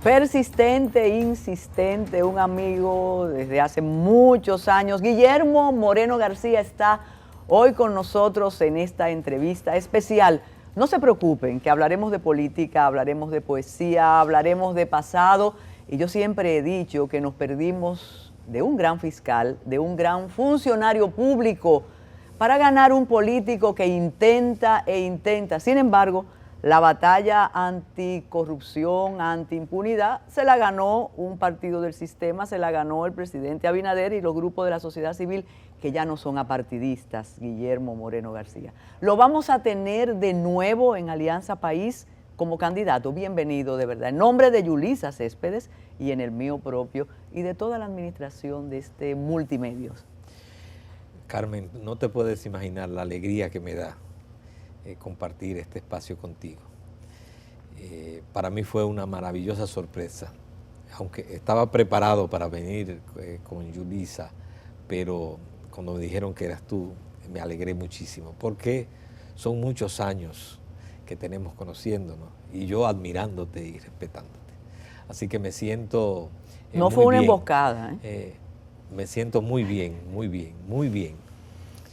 Persistente, insistente, un amigo desde hace muchos años. Guillermo Moreno García está hoy con nosotros en esta entrevista especial. No se preocupen, que hablaremos de política, hablaremos de poesía, hablaremos de pasado. Y yo siempre he dicho que nos perdimos de un gran fiscal, de un gran funcionario público, para ganar un político que intenta e intenta. Sin embargo, la batalla anticorrupción, antiimpunidad, se la ganó un partido del sistema, se la ganó el presidente Abinader y los grupos de la sociedad civil que ya no son apartidistas, Guillermo Moreno García. Lo vamos a tener de nuevo en Alianza País como candidato. Bienvenido, de verdad. En nombre de Yulisa Céspedes y en el mío propio y de toda la administración de este Multimedios. Carmen, no te puedes imaginar la alegría que me da compartir este espacio contigo. Para mí fue una maravillosa sorpresa, aunque estaba preparado para venir con Yulisa, pero cuando me dijeron que eras tú, me alegré muchísimo, porque son muchos años que tenemos conociéndonos y yo admirándote y respetándote. Así que me siento no fue una emboscada. Me siento muy bien, muy bien, muy bien.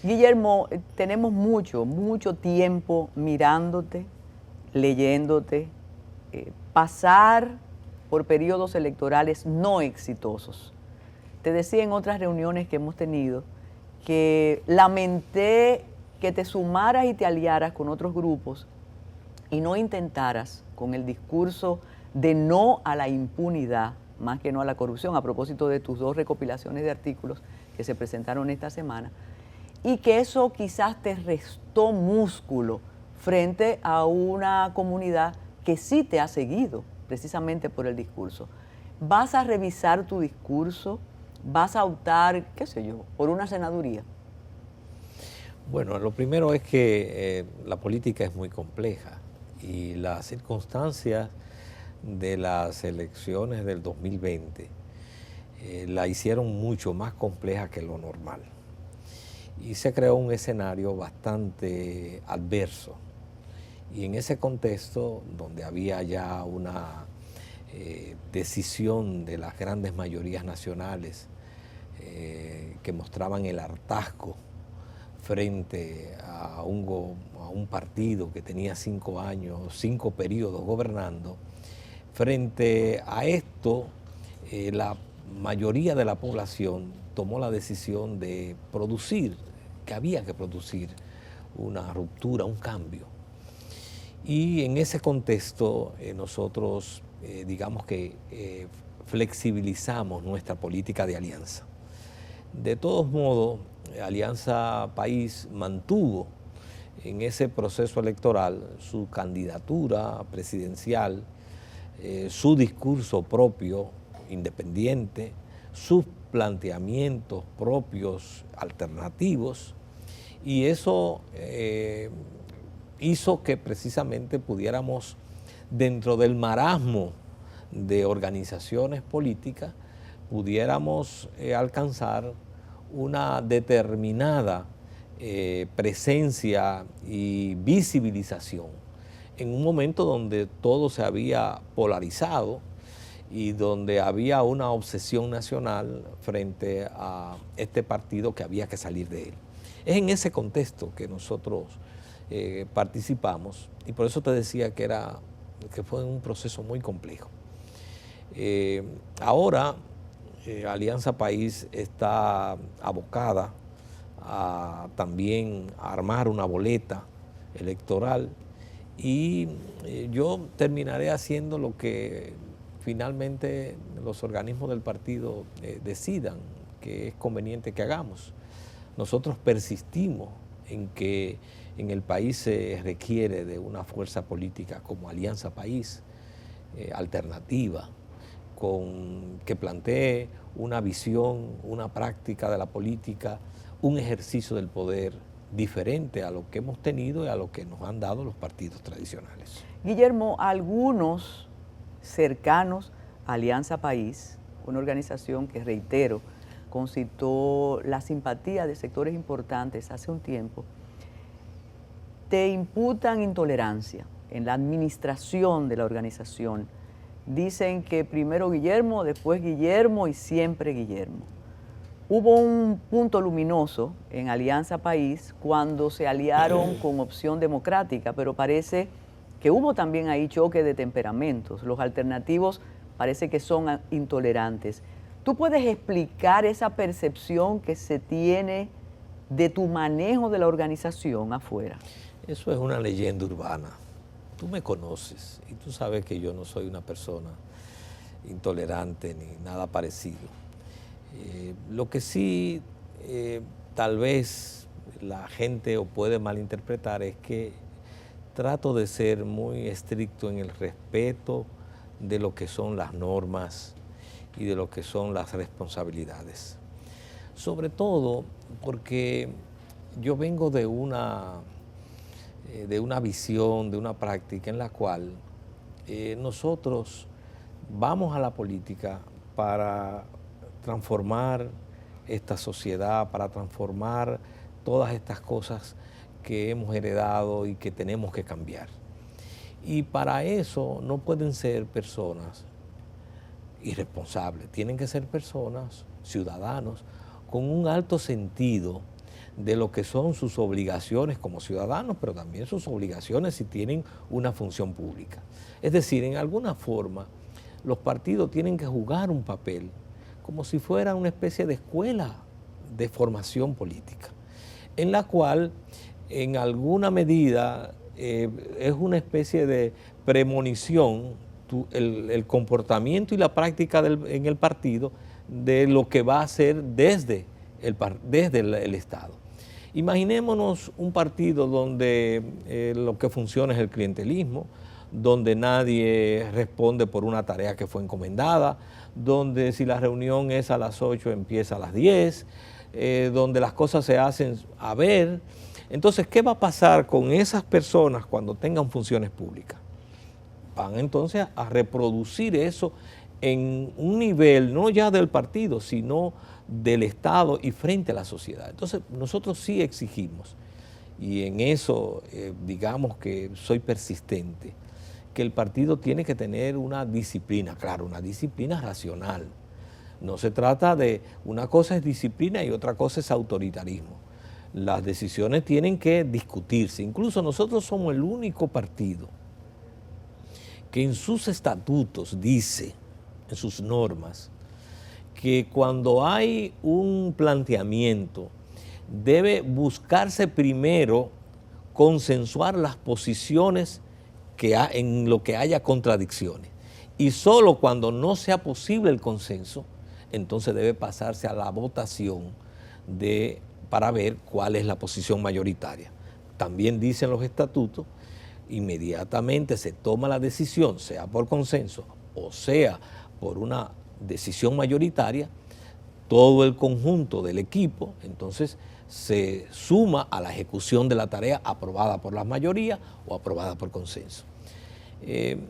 Guillermo, tenemos mucho tiempo mirándote, leyéndote, pasar por periodos electorales no exitosos. Te decía en otras reuniones que hemos tenido que lamenté que te sumaras y te aliaras con otros grupos y no intentaras con el discurso de no a la impunidad, más que no a la corrupción, a propósito de tus 2 recopilaciones de artículos que se presentaron esta semana, y que eso quizás te restó músculo frente a una comunidad que sí te ha seguido precisamente por el discurso. ¿Vas a revisar tu discurso? ¿Vas a optar, qué sé yo, por una senaduría? Bueno, lo primero es que la política es muy compleja y las circunstancias de las elecciones del 2020 la hicieron mucho más compleja que lo normal. Y se creó un escenario bastante adverso. Y en ese contexto, donde había ya una decisión de las grandes mayorías nacionales que mostraban el hartazgo frente a un partido que tenía 5 años, 5 periodos gobernando, frente a esto, la mayoría de la población tomó la decisión de producir, que había que producir una ruptura, un cambio. Y en ese contexto nosotros, digamos que flexibilizamos nuestra política de alianza. De todos modos, Alianza País mantuvo en ese proceso electoral su candidatura presidencial, su discurso propio, independiente, sus planteamientos propios, alternativos, y eso hizo que precisamente pudiéramos, dentro del marasmo de organizaciones políticas, pudiéramos alcanzar una determinada presencia y visibilización en un momento donde todo se había polarizado y donde había una obsesión nacional frente a este partido que había que salir de él. Es en ese contexto que nosotros participamos y por eso te decía que fue un proceso muy complejo. Ahora Alianza País está abocada a también armar una boleta electoral y yo terminaré haciendo lo que finalmente los organismos del partido decidan que es conveniente que hagamos. Nosotros persistimos en que en el país se requiere de una fuerza política como Alianza País, alternativa, que plantee una visión, una práctica de la política, un ejercicio del poder diferente a lo que hemos tenido y a lo que nos han dado los partidos tradicionales. Guillermo, algunos cercanos a Alianza País, una organización que, reitero, concitó la simpatía de sectores importantes hace un tiempo, te imputan intolerancia en la administración de la organización, dicen que primero Guillermo, después Guillermo y siempre Guillermo. Hubo un punto luminoso en Alianza País cuando se aliaron con Opción Democrática, pero parece que hubo también ahí choque de temperamentos. Los alternativos parece que son intolerantes. ¿Tú puedes explicar esa percepción que se tiene de tu manejo de la organización afuera? Eso es una leyenda urbana. Tú me conoces y tú sabes que yo no soy una persona intolerante ni nada parecido. Lo que sí tal vez la gente puede malinterpretar es que trato de ser muy estricto en el respeto de lo que son las normas y de lo que son las responsabilidades. Sobre todo porque yo vengo de una visión, de una práctica en la cual nosotros vamos a la política para transformar esta sociedad, para transformar todas estas cosas que hemos heredado y que tenemos que cambiar. Y para eso no pueden ser personas irresponsables, tienen que ser personas, ciudadanos, con un alto sentido de lo que son sus obligaciones como ciudadanos, pero también sus obligaciones si tienen una función pública. Es decir, en alguna forma, los partidos tienen que jugar un papel como si fuera una especie de escuela de formación política, en la cual, en alguna medida, es una especie de premonición, el comportamiento y la práctica en el partido de lo que va a hacer desde el Estado. Imaginémonos un partido donde lo que funciona es el clientelismo, donde nadie responde por una tarea que fue encomendada, donde si la reunión es a las 8 empieza a las 10, donde las cosas se hacen a ver. Entonces, ¿qué va a pasar con esas personas cuando tengan funciones públicas? Van entonces a reproducir eso en un nivel no ya del partido, sino del Estado y frente a la sociedad. Entonces, nosotros sí exigimos, y en eso digamos que soy persistente, que el partido tiene que tener una disciplina, claro, una disciplina racional. No se trata de, una cosa es disciplina y otra cosa es autoritarismo. Las decisiones tienen que discutirse. Incluso nosotros somos el único partido que en sus estatutos dice, en sus normas, que cuando hay un planteamiento debe buscarse primero consensuar las posiciones en lo que haya contradicciones. Y solo cuando no sea posible el consenso, entonces debe pasarse a la votación para ver cuál es la posición mayoritaria. También dicen los estatutos, inmediatamente se toma la decisión, sea por consenso o sea por una decisión mayoritaria, todo el conjunto del equipo entonces se suma a la ejecución de la tarea aprobada por la mayoría o aprobada por consenso.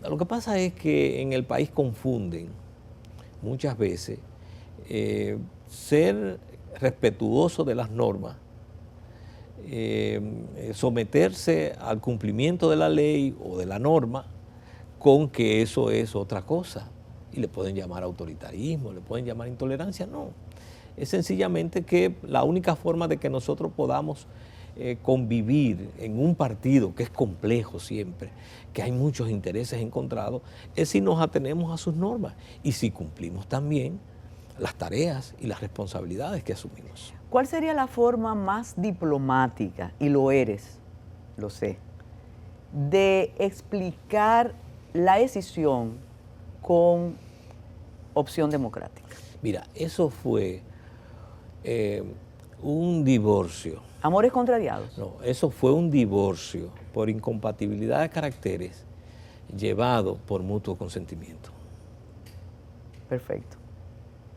Lo que pasa es que en el país confunden muchas veces ser respetuoso de las normas, someterse al cumplimiento de la ley o de la norma, con que eso es otra cosa. Y le pueden llamar autoritarismo, le pueden llamar intolerancia, no. Es sencillamente que la única forma de que nosotros podamos convivir en un partido que es complejo siempre, que hay muchos intereses encontrados, es si nos atenemos a sus normas y si cumplimos también las tareas y las responsabilidades que asumimos. ¿Cuál sería la forma más diplomática, y lo eres, lo sé, de explicar la decisión con Opción Democrática? Mira, eso fue un divorcio. ¿Amores contrariados? No, eso fue un divorcio por incompatibilidad de caracteres llevado por mutuo consentimiento. Perfecto.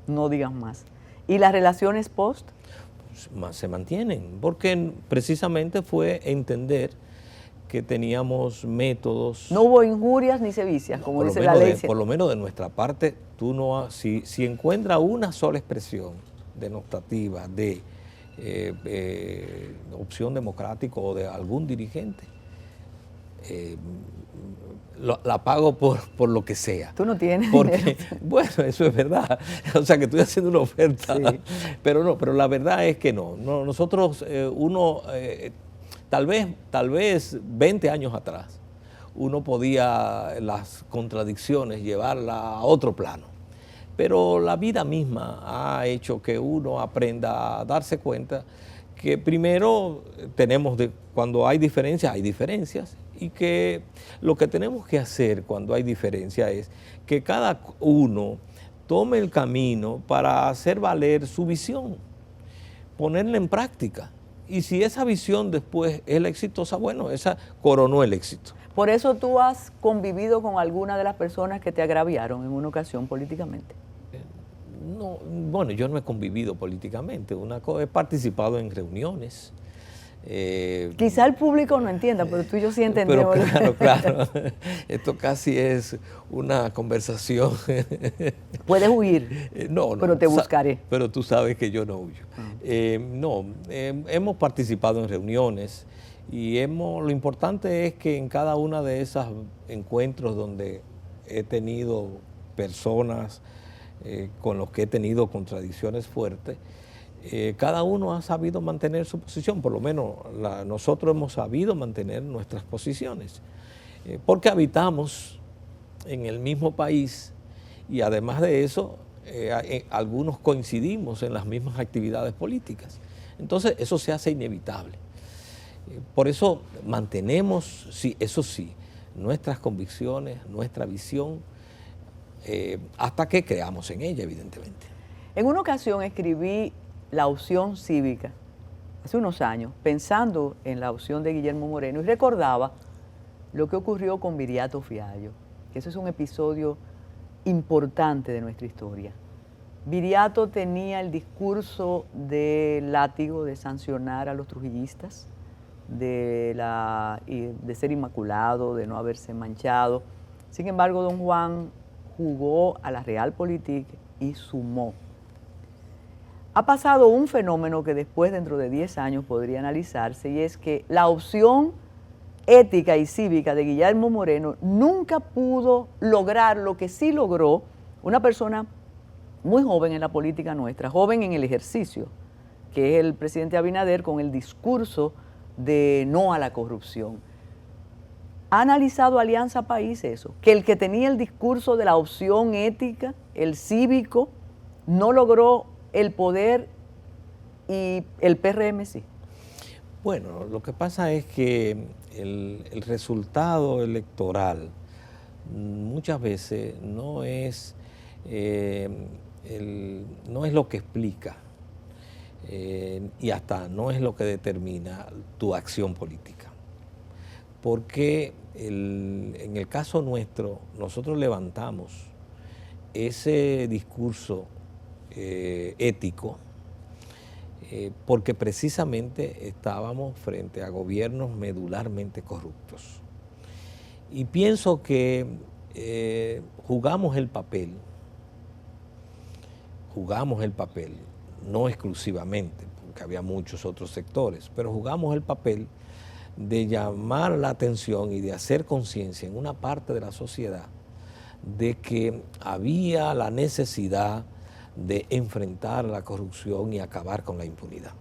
No digas más. ¿Y las relaciones post? Pues, se mantienen, porque precisamente fue entender que teníamos métodos. No hubo injurias ni sevicias, como dice la ley. Por lo menos de nuestra parte, tú no, si encuentras una sola expresión denotativa de Opción Democrática o de algún dirigente, la pago por lo que sea. Tú no tienes Porque, dinero. bueno, eso es verdad. O sea, que estoy haciendo una oferta. Sí. Pero la verdad es que no. Nosotros, tal vez 20 años atrás, uno podía las contradicciones llevarla a otro plano. Pero la vida misma ha hecho que uno aprenda a darse cuenta que primero cuando hay diferencias, y que lo que tenemos que hacer cuando hay diferencias es que cada uno tome el camino para hacer valer su visión, ponerla en práctica. Y si esa visión después es la exitosa, bueno, esa coronó el éxito. Por eso tú has convivido con alguna de las personas que te agraviaron en una ocasión políticamente. No, bueno, yo no he convivido políticamente, he participado en reuniones. Quizá el público no entienda, pero tú y yo sí entendemos. Pero claro, esto casi es una conversación. Puedes huir, No, pero te buscaré. Pero tú sabes que yo no huyo. Hemos participado en reuniones y lo importante es que en cada una de esos encuentros donde he tenido personas con los que he tenido contradicciones fuertes, cada uno ha sabido mantener su posición, por lo menos nosotros hemos sabido mantener nuestras posiciones, porque habitamos en el mismo país y además de eso, algunos coincidimos en las mismas actividades políticas. Entonces, eso se hace inevitable. Por eso mantenemos, sí, eso sí, nuestras convicciones, nuestra visión, hasta que creamos en ella, evidentemente. En una ocasión escribí la opción cívica, hace unos años, pensando en la opción de Guillermo Moreno, y recordaba lo que ocurrió con Viriato Fiallo, que ese es un episodio importante de nuestra historia. Viriato tenía el discurso del látigo, de sancionar a los trujillistas, de ser inmaculado, de no haberse manchado. Sin embargo, don Juan jugó a la realpolitik y sumó. Ha pasado un fenómeno que después, dentro de 10 años, podría analizarse, y es que la opción ética y cívica de Guillermo Moreno nunca pudo lograr lo que sí logró una persona muy joven en la política nuestra, joven en el ejercicio, que es el presidente Abinader, con el discurso de no a la corrupción. ¿Ha analizado Alianza País eso? Que el que tenía el discurso de la opción ética, el cívico, no logró el poder y el PRM sí. Bueno, lo que pasa es que el resultado electoral muchas veces no es lo que explica y hasta no es lo que determina tu acción política. Porque en el caso nuestro, nosotros levantamos ese discurso ético porque precisamente estábamos frente a gobiernos medularmente corruptos. Y pienso que jugamos el papel, no exclusivamente, porque había muchos otros sectores, pero jugamos el papel de llamar la atención y de hacer conciencia en una parte de la sociedad de que había la necesidad de enfrentar la corrupción y acabar con la impunidad.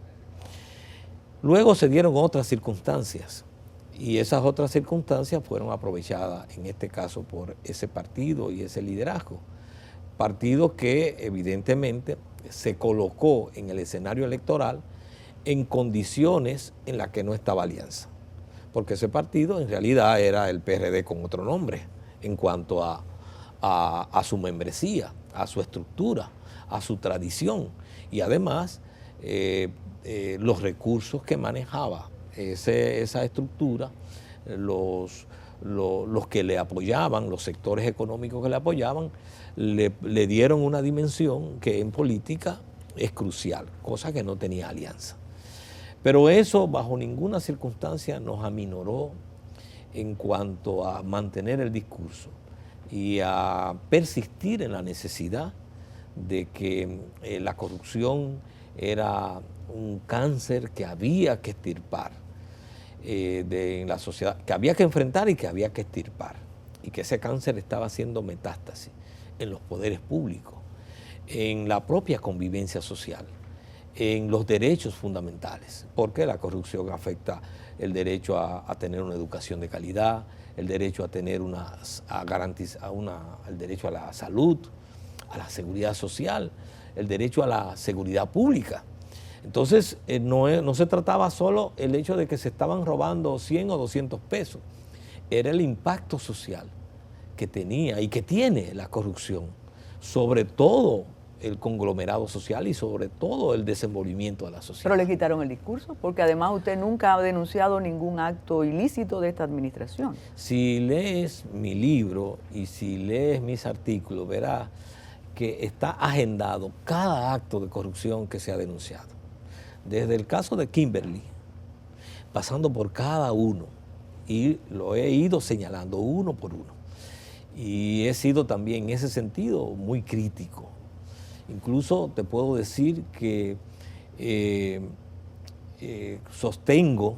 Luego se dieron otras circunstancias y esas otras circunstancias fueron aprovechadas en este caso por ese partido y ese liderazgo. Partido que evidentemente se colocó en el escenario electoral en condiciones en las que no estaba Alianza, porque ese partido en realidad era el PRD con otro nombre en cuanto a su membresía, a su estructura, a su tradición y además los recursos que manejaba esa estructura, los que le apoyaban, los sectores económicos que le apoyaban, le dieron una dimensión que en política es crucial, cosa que no tenía Alianza. Pero eso bajo ninguna circunstancia nos aminoró en cuanto a mantener el discurso y a persistir en la necesidad de que la corrupción era un cáncer que había que extirpar en la sociedad, que había que enfrentar y que había que extirpar. y que ese cáncer estaba haciendo metástasis en los poderes públicos, en la propia convivencia social, en los derechos fundamentales, porque la corrupción afecta el derecho a tener una educación de calidad, el derecho a tener el derecho a la salud, a la seguridad social, el derecho a la seguridad pública. Entonces, no se trataba solo el hecho de que se estaban robando 100 o 200 pesos, era el impacto social que tenía y que tiene la corrupción sobre todo el conglomerado social y sobre todo el desenvolvimiento de la sociedad. Pero le quitaron el discurso, porque además usted nunca ha denunciado ningún acto ilícito de esta administración. Si lees mi libro y si lees mis artículos, verás que está agendado cada acto de corrupción que se ha denunciado. Desde el caso de Kimberly, pasando por cada uno, y lo he ido señalando uno por uno. Y he sido también en ese sentido muy crítico. Incluso te puedo decir que sostengo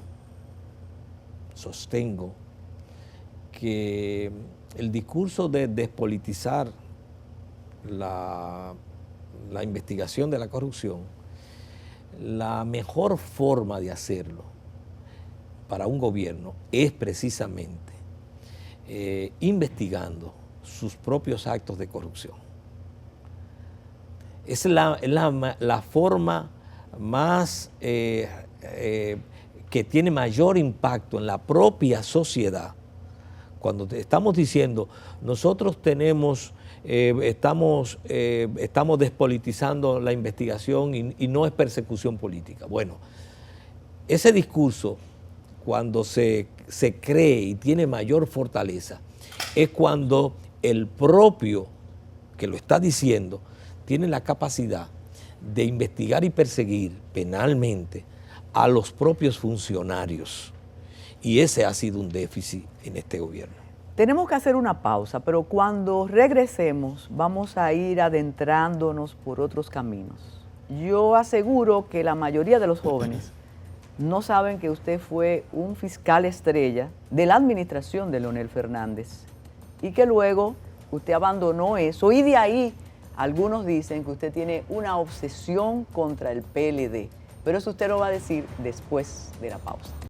que el discurso de despolitizar la investigación de la corrupción, la mejor forma de hacerlo para un gobierno es precisamente investigando sus propios actos de corrupción. Es la forma más que tiene mayor impacto en la propia sociedad. Cuando estamos diciendo, nosotros estamos despolitizando la investigación y no es persecución política. Bueno, ese discurso, cuando se cree y tiene mayor fortaleza, es cuando el propio que lo está diciendo tiene la capacidad de investigar y perseguir penalmente a los propios funcionarios. Y ese ha sido un déficit en este gobierno. Tenemos que hacer una pausa, pero cuando regresemos vamos a ir adentrándonos por otros caminos. Yo aseguro que la mayoría de los jóvenes no saben que usted fue un fiscal estrella de la administración de Leonel Fernández y que luego usted abandonó eso y de ahí algunos dicen que usted tiene una obsesión contra el PLD, pero eso usted lo va a decir después de la pausa.